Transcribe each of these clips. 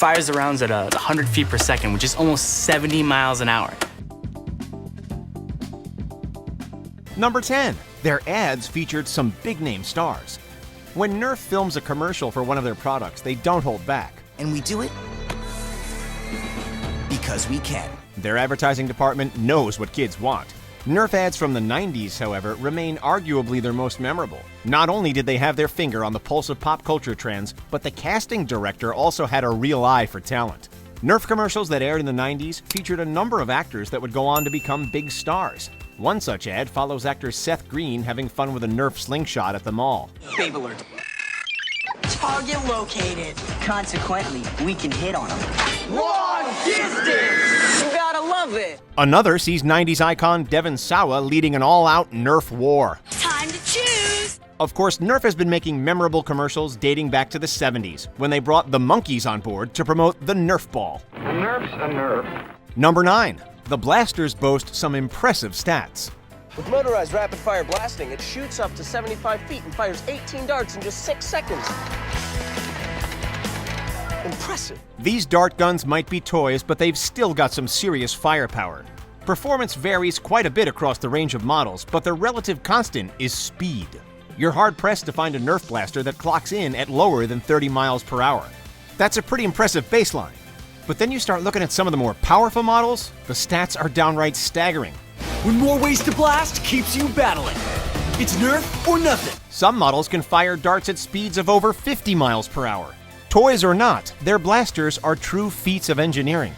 Fires the rounds at 100 feet per second, which is almost 70 miles an hour. Number 10. Their ads featured some big-name stars. When NERF films a commercial for one of their products, they don't hold back. And we do it because we can. Their advertising department knows what kids want. NERF ads from the 90s, however, remain arguably their most memorable. Not only did they have their finger on the pulse of pop culture trends, but the casting director also had a real eye for talent. NERF commercials that aired in the 90s featured a number of actors that would go on to become big stars. One such ad follows actor Seth Green having fun with a NERF slingshot at the mall. Babe alert. Target located. Consequently, we can hit on them. Long distance! You gotta love it. Another sees 90s icon Devon Sawa leading an all-out NERF war. Time to choose! Of course, NERF has been making memorable commercials dating back to the 70s, when they brought the Monkees on board to promote the NERF ball. A NERF's a NERF. Number 9. The blasters boast some impressive stats. With motorized rapid-fire blasting, it shoots up to 75 feet and fires 18 darts in just 6 seconds. Impressive. These dart guns might be toys, but they've still got some serious firepower. Performance varies quite a bit across the range of models, but the relative constant is speed. You're hard-pressed to find a NERF blaster that clocks in at lower than 30 miles per hour. That's a pretty impressive baseline. But then you start looking at some of the more powerful models, the stats are downright staggering. When more ways to blast keeps you battling. It's NERF or nothing. Some models can fire darts at speeds of over 50 miles per hour. Toys or not, their blasters are true feats of engineering.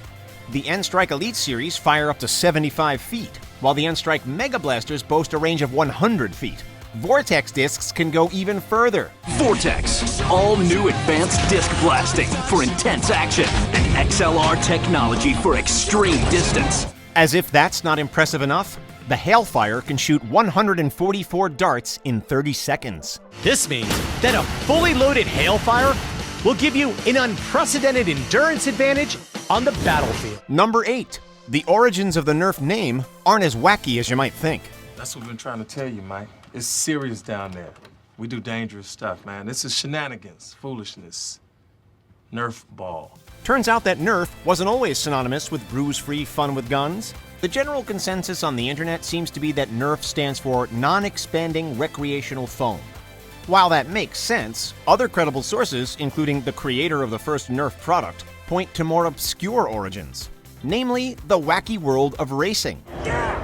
The N-Strike Elite series fire up to 75 feet, while the N-Strike Mega Blasters boast a range of 100 feet. Vortex discs can go even further. Vortex, all new advanced disc blasting for intense action and XLR technology for extreme distance. As if that's not impressive enough, the Hailfire can shoot 144 darts in 30 seconds. This means that a fully loaded Hailfire will give you an unprecedented endurance advantage on the battlefield. Number 8. The origins of the NERF name aren't as wacky as you might think. That's what we've been trying to tell you, Mike. It's serious down there. We do dangerous stuff, man. This is shenanigans, foolishness. NERF ball. Turns out that NERF wasn't always synonymous with bruise-free fun with guns. The general consensus on the internet seems to be that NERF stands for non-expanding recreational foam. While that makes sense, other credible sources, including the creator of the first NERF product, point to more obscure origins, namely the wacky world of racing. Yeah!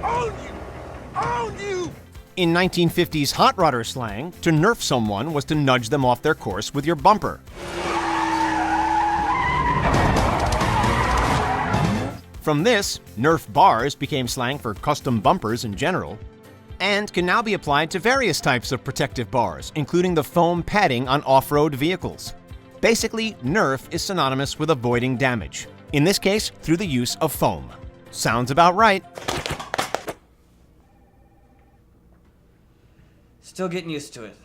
Own you! Own you! In 1950s hot rodder slang, to NERF someone was to nudge them off their course with your bumper. From this, NERF bars became slang for custom bumpers in general, and can now be applied to various types of protective bars, including the foam padding on off-road vehicles. Basically, NERF is synonymous with avoiding damage, in this case through the use of foam. Sounds about right. Still getting used to it.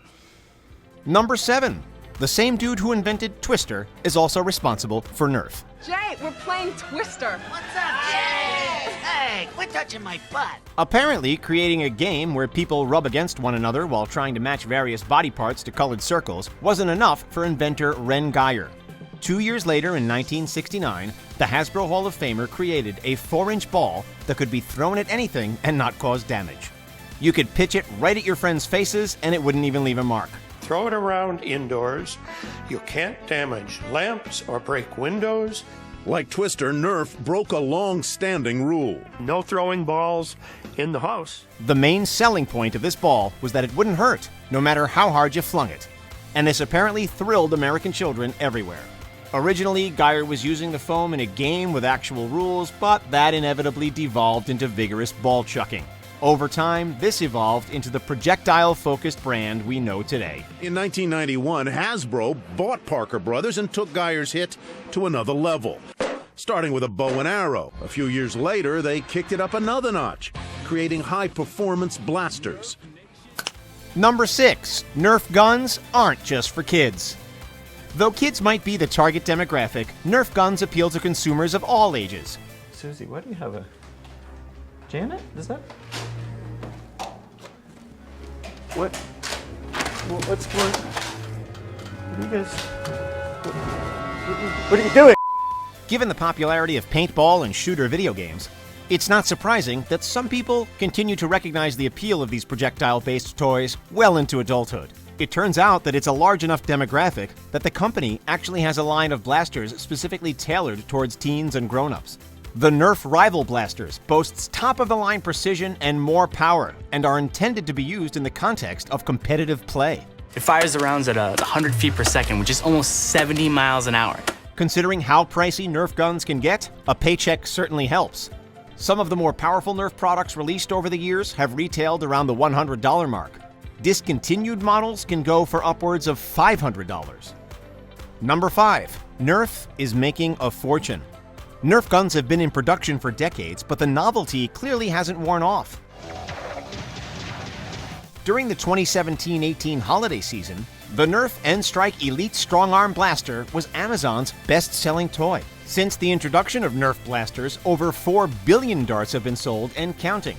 Number 7. The same dude who invented Twister is also responsible for NERF. Jay, we're playing Twister. What's up, Jay? Hey, quit touching my butt. Apparently, creating a game where people rub against one another while trying to match various body parts to colored circles wasn't enough for inventor Ren Geyer. 2 years later, in 1969, the Hasbro Hall of Famer created a 4-inch ball that could be thrown at anything and not cause damage. You could pitch it right at your friends' faces and it wouldn't even leave a mark. Throw it around indoors. You can't damage lamps or break windows. Like Twister, NERF broke a long-standing rule. No throwing balls in the house. The main selling point of this ball was that it wouldn't hurt, no matter how hard you flung it. And this apparently thrilled American children everywhere. Originally, Geyer was using the foam in a game with actual rules, but that inevitably devolved into vigorous ball chucking. Over time, this evolved into the projectile-focused brand we know today. In 1991, Hasbro bought Parker Brothers and took Geyer's hit to another level. Starting with a bow and arrow, a few years later, they kicked it up another notch, creating high-performance blasters. Number 6. NERF guns aren't just for kids. Though kids might be the target demographic, NERF guns appeal to consumers of all ages. Susie, why do you have a... Janet? Is that... What's going... What do you guys... What are you doing? Given the popularity of paintball and shooter video games, it's not surprising that some people continue to recognize the appeal of these projectile-based toys well into adulthood. It turns out that it's a large enough demographic that the company actually has a line of blasters specifically tailored towards teens and grown-ups. The NERF Rival Blasters boasts top-of-the-line precision and more power, and are intended to be used in the context of competitive play. It fires the rounds at 100 feet per second, which is almost 70 miles an hour. Considering how pricey NERF guns can get, a paycheck certainly helps. Some of the more powerful NERF products released over the years have retailed around the $100 mark. Discontinued models can go for upwards of $500. Number 5. NERF is making a fortune. NERF guns have been in production for decades, but the novelty clearly hasn't worn off. During the 2017-18 holiday season, the NERF N-Strike Elite Strong Arm Blaster was Amazon's best-selling toy. Since the introduction of NERF blasters, over 4 billion darts have been sold and counting.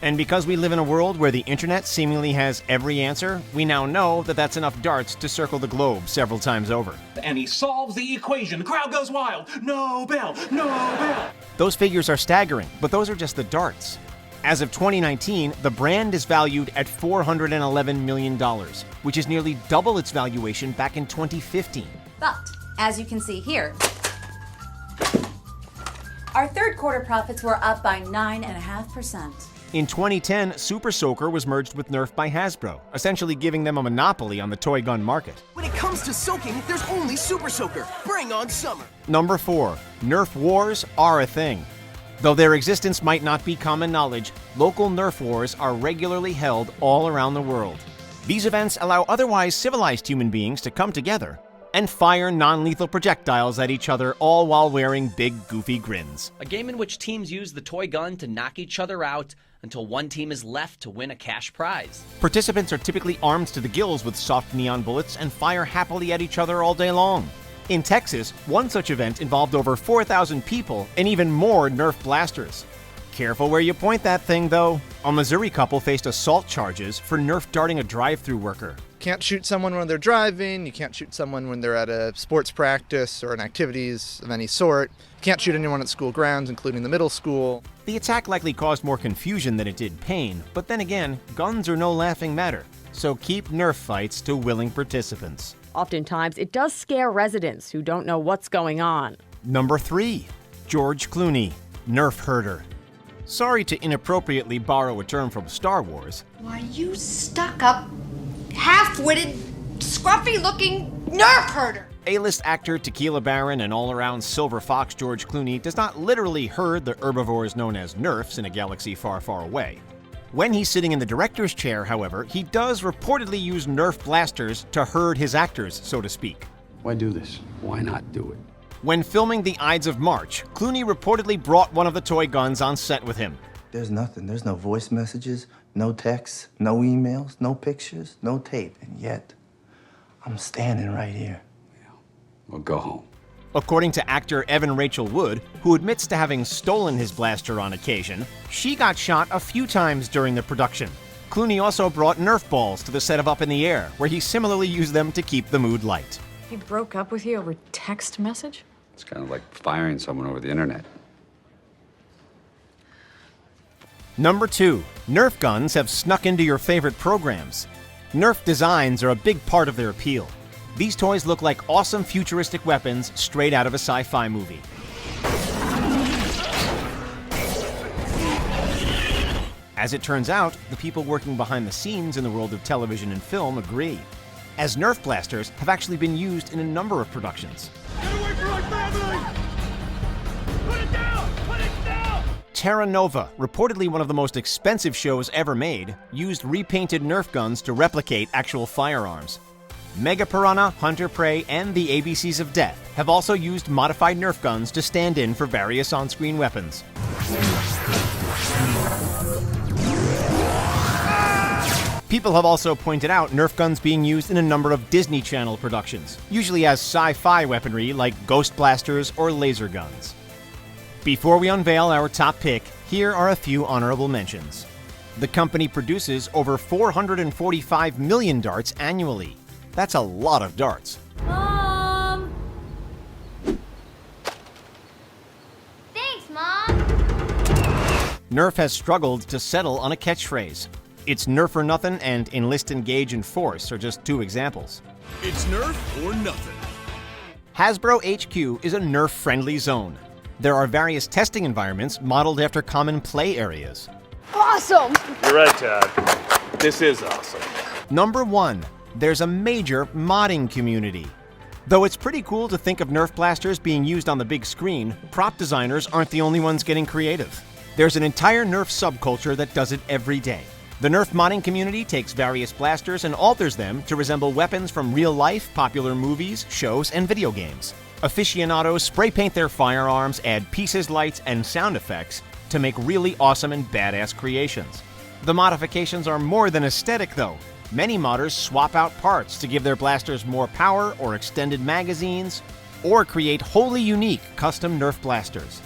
And because we live in a world where the internet seemingly has every answer, we now know that that's enough darts to circle the globe several times over. And he solves the equation. The crowd goes wild. Nobel! Nobel! Those figures are staggering, but those are just the darts. As of 2019, the brand is valued at $411 million, which is nearly double its valuation back in 2015. But, as you can see here, our third quarter profits were up by 9.5%. In 2010, Super Soaker was merged with NERF by Hasbro, essentially giving them a monopoly on the toy gun market. When it comes to soaking, there's only Super Soaker. Bring on summer. Number 4. NERF wars are a thing. Though their existence might not be common knowledge, local NERF wars are regularly held all around the world. These events allow otherwise civilized human beings to come together and fire non-lethal projectiles at each other, all while wearing big, goofy grins. A game in which teams use the toy gun to knock each other out until one team is left to win a cash prize. Participants are typically armed to the gills with soft neon bullets and fire happily at each other all day long. In Texas, one such event involved over 4,000 people and even more NERF blasters. Careful where you point that thing, though. A Missouri couple faced assault charges for NERF darting a drive-thru worker. Can't shoot someone when they're driving, you can't shoot someone when they're at a sports practice or in activities of any sort. You can't shoot anyone at school grounds, including the middle school. The attack likely caused more confusion than it did pain, but then again, guns are no laughing matter, so keep NERF fights to willing participants. Oftentimes, it does scare residents who don't know what's going on. Number 3. George Clooney, NERF herder. Sorry to inappropriately borrow a term from Star Wars. Why, you stuck-up, half-witted, scruffy-looking NERF herder! A-list actor, tequila baron, and all-around silver fox George Clooney does not literally herd the herbivores known as NERFs in a galaxy far, far away. When he's sitting in the director's chair, however, he does reportedly use NERF blasters to herd his actors, so to speak. Why do this? Why not do it? When filming The Ides of March, Clooney reportedly brought one of the toy guns on set with him. There's nothing. There's no voice messages, no texts, no emails, no pictures, no tape, and yet I'm standing right here. Well, go home. According to actor Evan Rachel Wood, who admits to having stolen his blaster on occasion, she got shot a few times during the production. Clooney also brought NERF balls to the set of Up in the Air, where he similarly used them to keep the mood light. He broke up with you over text message? It's kind of like firing someone over the internet. Number 2. NERF guns have snuck into your favorite programs. NERF designs are a big part of their appeal. These toys look like awesome futuristic weapons straight out of a sci-fi movie. As it turns out, the people working behind the scenes in the world of television and film agree, as NERF blasters have actually been used in a number of productions. Get away from my family! Put it down! Put it down! Terra Nova, reportedly one of the most expensive shows ever made, used repainted NERF guns to replicate actual firearms. Mega Piranha, Hunter Prey, and the ABCs of Death have also used modified NERF guns to stand in for various on-screen weapons. People have also pointed out NERF guns being used in a number of Disney Channel productions, usually as sci-fi weaponry like ghost blasters or laser guns. Before we unveil our top pick, here are a few honorable mentions. The company produces over 445 million darts annually. That's a lot of darts. Mom! NERF has struggled to settle on a catchphrase. It's Nerf or nothing and enlist, engage, and force are just two examples. It's Nerf or nothing. Hasbro HQ is a Nerf-friendly zone. There are various testing environments modeled after common play areas. Awesome! You're right, Todd. This is awesome. Number 1, there's a major modding community. Though it's pretty cool to think of Nerf blasters being used on the big screen, prop designers aren't the only ones getting creative. There's an entire Nerf subculture that does it every day. The Nerf modding community takes various blasters and alters them to resemble weapons from real-life, popular movies, shows, and video games. Aficionados spray paint their firearms, add pieces, lights, and sound effects to make really awesome and badass creations. The modifications are more than aesthetic, though. Many modders swap out parts to give their blasters more power or extended magazines, or create wholly unique custom Nerf blasters.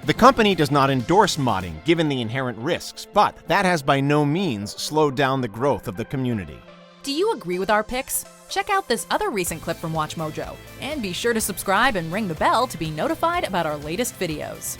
The company does not endorse modding given the inherent risks, but that has by no means slowed down the growth of the community. Do you agree with our picks? Check out this other recent clip from WatchMojo, and be sure to subscribe and ring the bell to be notified about our latest videos.